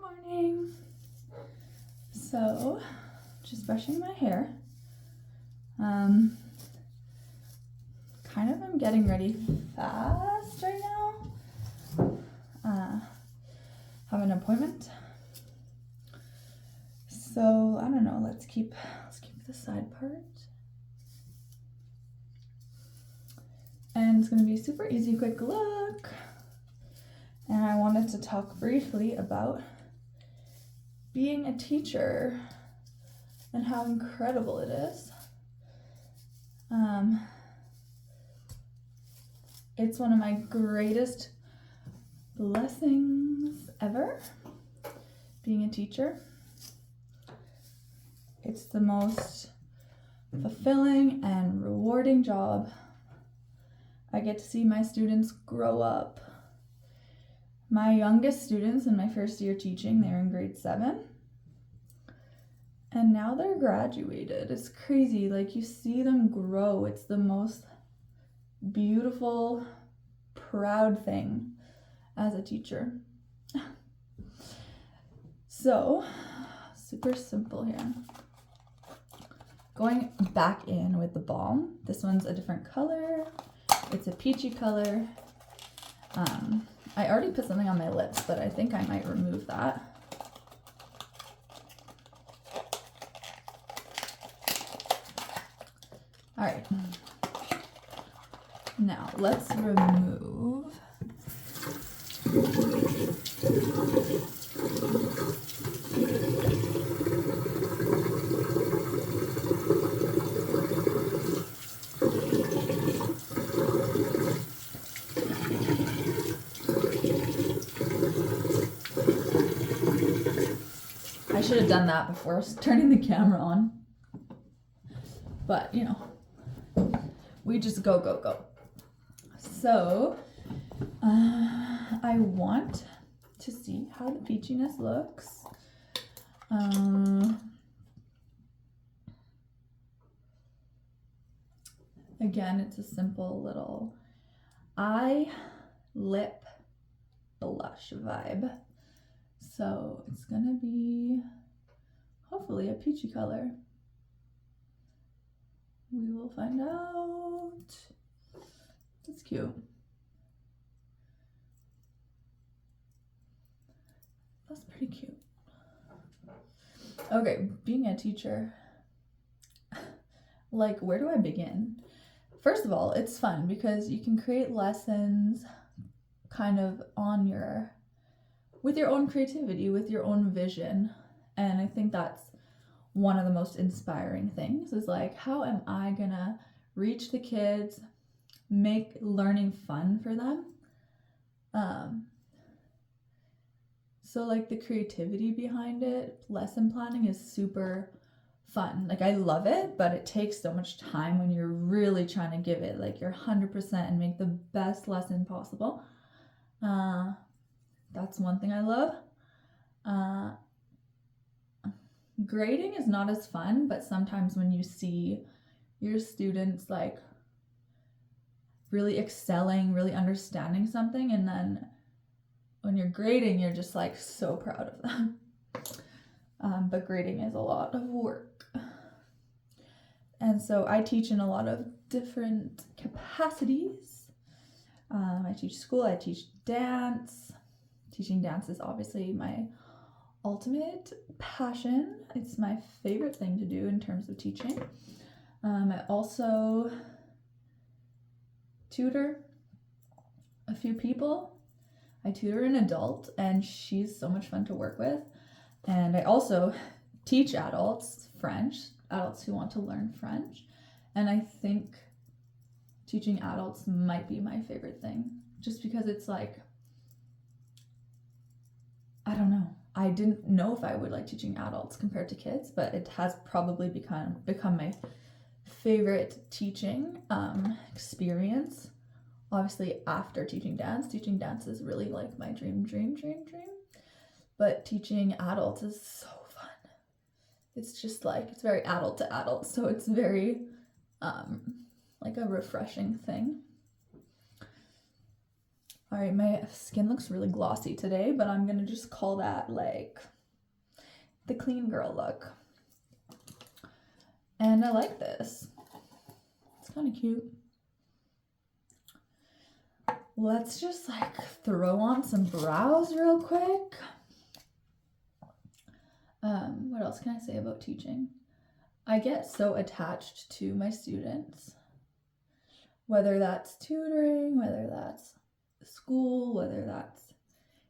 morning. So, just brushing my hair. Kind of am getting ready fast right now. Have an appointment. So, I don't know, let's keep the side part. And it's gonna be a super easy, quick look. And I wanted to talk briefly about being a teacher and how incredible it is. It's one of my greatest blessings ever, being a teacher. It's the most fulfilling and rewarding job. I get to see my students grow up. My youngest students in my first year teaching, they're in grade 7. And now they're graduated. It's crazy. Like, you see them grow. It's the most beautiful, proud thing as a teacher. So, super simple here. Going back in with the balm. This one's a different color. It's a peachy color. I already put something on my lips, but I think I might remove that. All right. Now let's remove. I should have done that before turning the camera on. But, you know, we just go. So, I want to see how the peachiness looks. Again, it's a simple little eye lip blush vibe. So it's gonna be hopefully a peachy color. We will find out. That's cute. That's pretty cute. Okay, being a teacher, like, where do I begin? First of all, it's fun because you can create lessons kind of with your own creativity, with your own vision. And I think that's one of the most inspiring things is like, how am I gonna reach the kids, make learning fun for them? So like the creativity behind it, lesson planning is super fun. Like, I love it, but it takes so much time when you're really trying to give it like your 100% and make the best lesson possible. That's one thing I love. Grading is not as fun, but sometimes when you see your students like really excelling, really understanding something, and then when you're grading, you're just like so proud of them. But grading is a lot of work. And so I teach in a lot of different capacities. I teach school, I teach dance. Teaching dance is obviously my ultimate passion. It's my favorite thing to do in terms of teaching. I also tutor a few people. I tutor an adult, and she's so much fun to work with. And I also teach adults French, adults who want to learn French. And I think teaching adults might be my favorite thing, just because it's like, I don't know. I didn't know if I would like teaching adults compared to kids, but it has probably become my favorite teaching experience. Obviously, after teaching dance is really like my dream. But teaching adults is so fun. It's just like, it's very adult to adult, so it's very like a refreshing thing. All right, my skin looks really glossy today, but I'm gonna just call that like the clean girl look. And I like this. It's kind of cute. Let's just like throw on some brows real quick. What else can I say about teaching? I get so attached to my students, whether that's tutoring, whether that's school, whether that's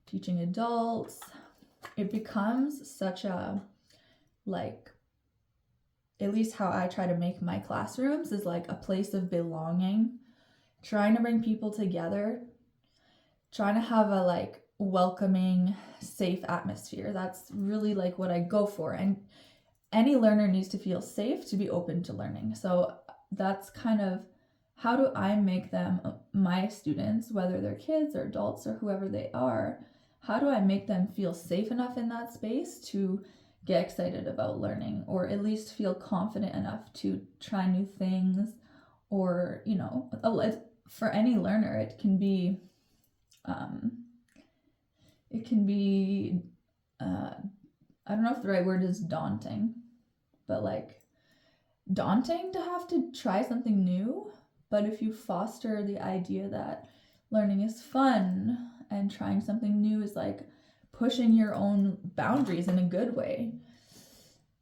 teaching adults. It becomes such a, like, at least how I try to make my classrooms is like a place of belonging, trying to bring people together, trying to have a like welcoming, safe atmosphere. That's really like what I go for. And any learner needs to feel safe to be open to learning. So that's kind of how do I make them, my students, whether they're kids or adults or whoever they are, how do I make them feel safe enough in that space to get excited about learning, or at least feel confident enough to try new things, or, you know, for any learner, it can be I don't know if the right word is daunting, but like daunting to have to try something new. But if you foster the idea that learning is fun and trying something new is like pushing your own boundaries in a good way,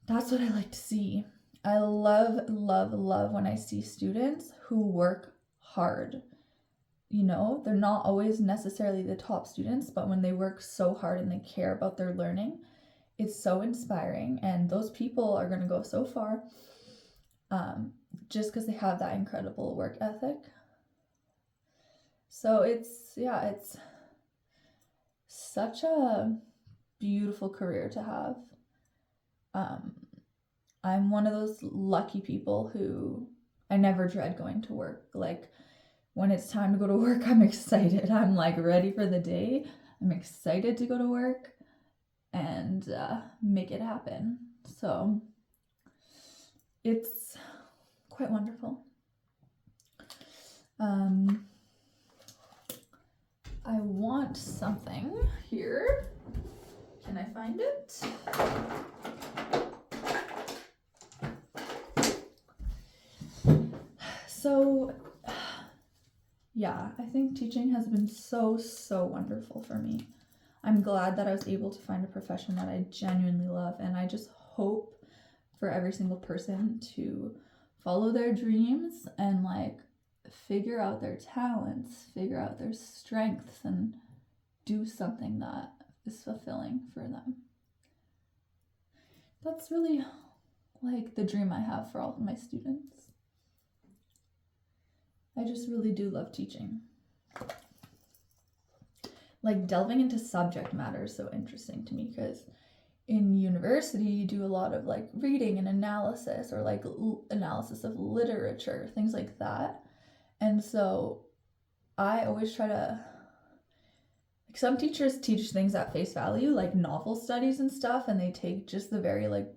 that's what I like to see. I love, love, love when I see students who work hard. You know, they're not always necessarily the top students, but when they work so hard and they care about their learning, it's so inspiring. And those people are going to go so far just because they have that incredible work ethic. So it's such a beautiful career to have. I'm one of those lucky people who I never dread going to work. Like, when it's time to go to work, I'm excited. I'm like ready for the day. I'm excited to go to work and make it happen. So it's quite wonderful. I want something here. Can I find it? So yeah, I think teaching has been so wonderful for me. I'm glad that I was able to find a profession that I genuinely love, and I just hope for every single person to follow their dreams and like figure out their talents, figure out their strengths, and do something that is fulfilling for them. That's really like the dream I have for all of my students. I just really do love teaching. Like, delving into subject matter is so interesting to me, because in university you do a lot of like reading and analysis, or like analysis of literature, things like that. And so I always try to, like, some teachers teach things at face value, like novel studies and stuff, and they take just the very like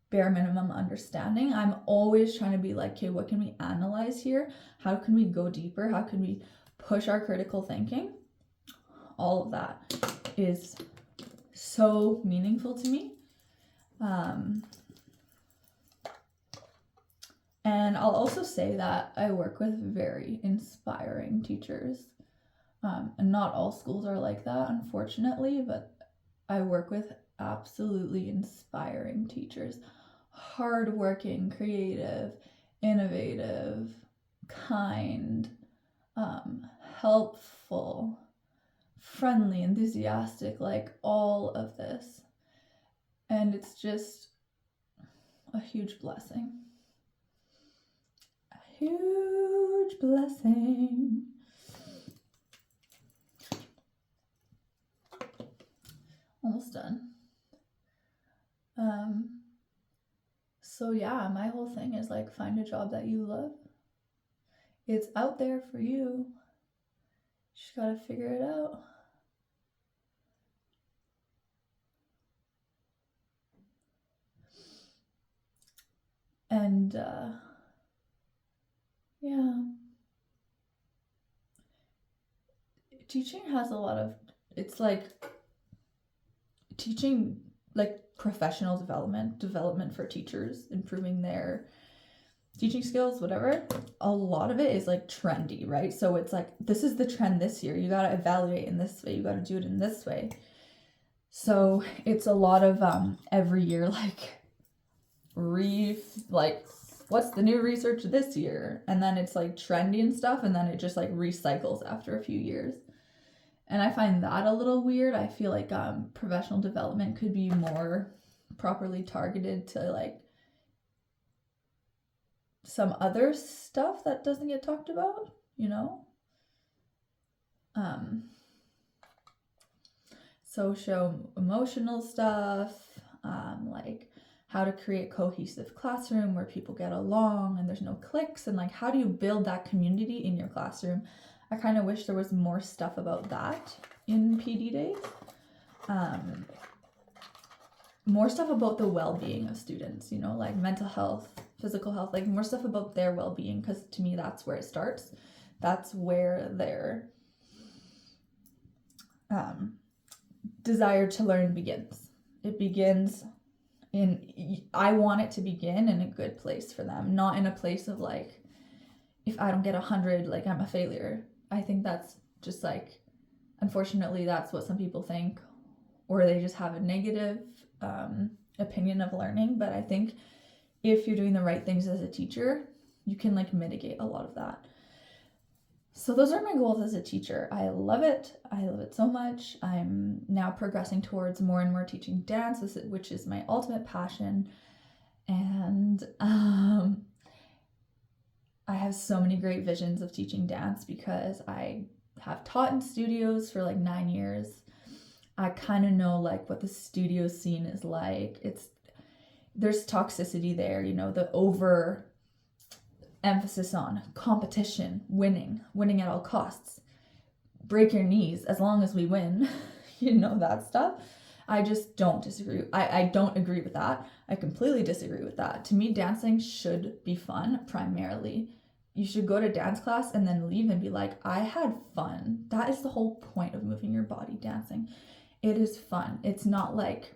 bare minimum understanding. I'm always trying to be like, okay, what can we analyze here? How can we go deeper? How can we push our critical thinking? All of that is so meaningful to me. And I'll also say that I work with very inspiring teachers. And not all schools are like that, unfortunately, but I work with absolutely inspiring teachers. Hardworking, creative, innovative, kind, helpful, friendly, enthusiastic, like all of this. And it's just a huge blessing. A huge blessing. Almost done. So yeah, my whole thing is like, find a job that you love. It's out there for you. Just gotta figure it out. And yeah, teaching has a lot of, it's like teaching, like professional development for teachers, improving their teaching skills, whatever. A lot of it is like trendy, right? So it's like, this is the trend this year. You got to evaluate in this way. You got to do it in this way. So it's a lot of every year, like what's the new research this year? And then it's like trendy and stuff. And then it just like recycles after a few years. And I find that a little weird. I feel like professional development could be more properly targeted to like some other stuff that doesn't get talked about, you know? Socio-emotional stuff, like how to create cohesive classroom where people get along and there's no cliques, and like how do you build that community in your classroom. I kind of wish there was more stuff about that in PD days. More stuff about the well-being of students, you know, like mental health, physical health, like more stuff about their well-being, because to me that's where it starts. That's where their desire to learn begins. It begins I want it to begin in a good place for them, not in a place of like, if I don't get 100, like I'm a failure. I think that's just like, unfortunately, that's what some people think, or they just have a negative opinion of learning. But I think if you're doing the right things as a teacher, you can like mitigate a lot of that. So those are my goals as a teacher. I love it. I love it so much. I'm now progressing towards more and more teaching dance, which is my ultimate passion. And I have so many great visions of teaching dance because I have taught in studios for like 9 years. I kind of know like what the studio scene is like. There's toxicity there, you know, the over emphasis on competition, winning at all costs, break your knees as long as we win, you know, that stuff. I just don't disagree. I don't agree with that. I completely disagree with that. To me, dancing should be fun primarily. You should go to dance class and then leave and be like, I had fun. That is the whole point of moving your body, dancing. It is fun. It's not like,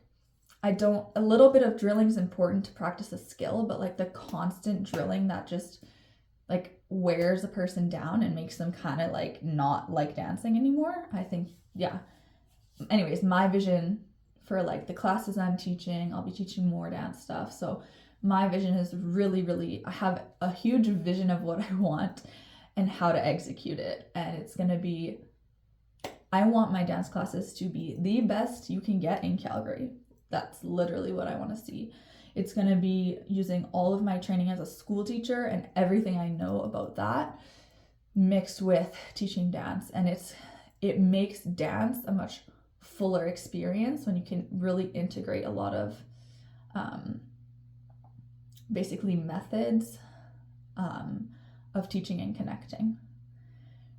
a little bit of drilling is important to practice a skill, but like the constant drilling that just like wears a person down and makes them kind of like not like dancing anymore. I think, yeah. Anyways, my vision for like the classes I'm teaching, I'll be teaching more dance stuff. So my vision is really, I have a huge vision of what I want and how to execute it. And it's going to be, I want my dance classes to be the best you can get in Calgary. That's literally what I want to see. It's going to be using all of my training as a school teacher and everything I know about that mixed with teaching dance. And it makes dance a much fuller experience when you can really integrate a lot of basically methods of teaching and connecting.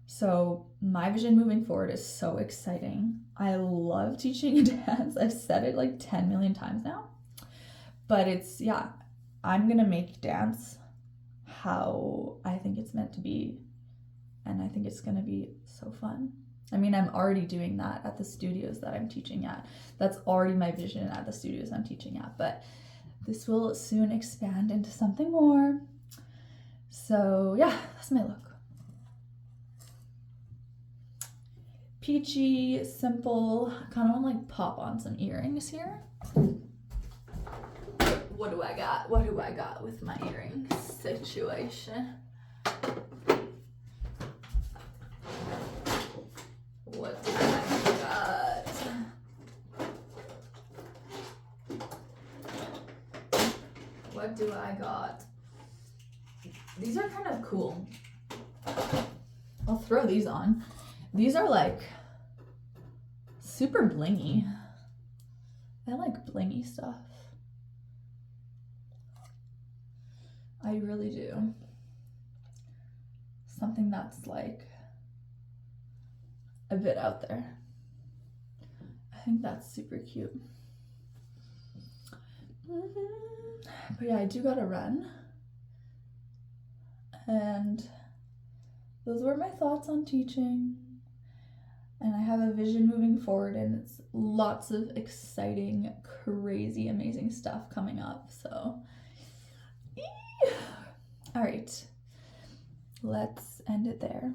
So my vision moving forward is so exciting. I love teaching dance. I've said it like 10 million times now. But I'm going to make dance how I think it's meant to be. And I think it's going to be so fun. I mean, I'm already doing that at the studios that I'm teaching at. That's already my vision at the studios I'm teaching at. But this will soon expand into something more. So yeah, that's my look. Peachy, simple. I kind of want to like pop on some earrings here. What do I got with my earring situation? What do I got? What do I got? These are kind of cool. I'll throw these on. These are like super blingy. I like blingy stuff. I really do. Something that's like a bit out there. I think that's super cute. But yeah, I do gotta run. And those were my thoughts on teaching. and I have a vision moving forward, and it's lots of exciting, crazy, amazing stuff coming up. So, all right, let's end it there.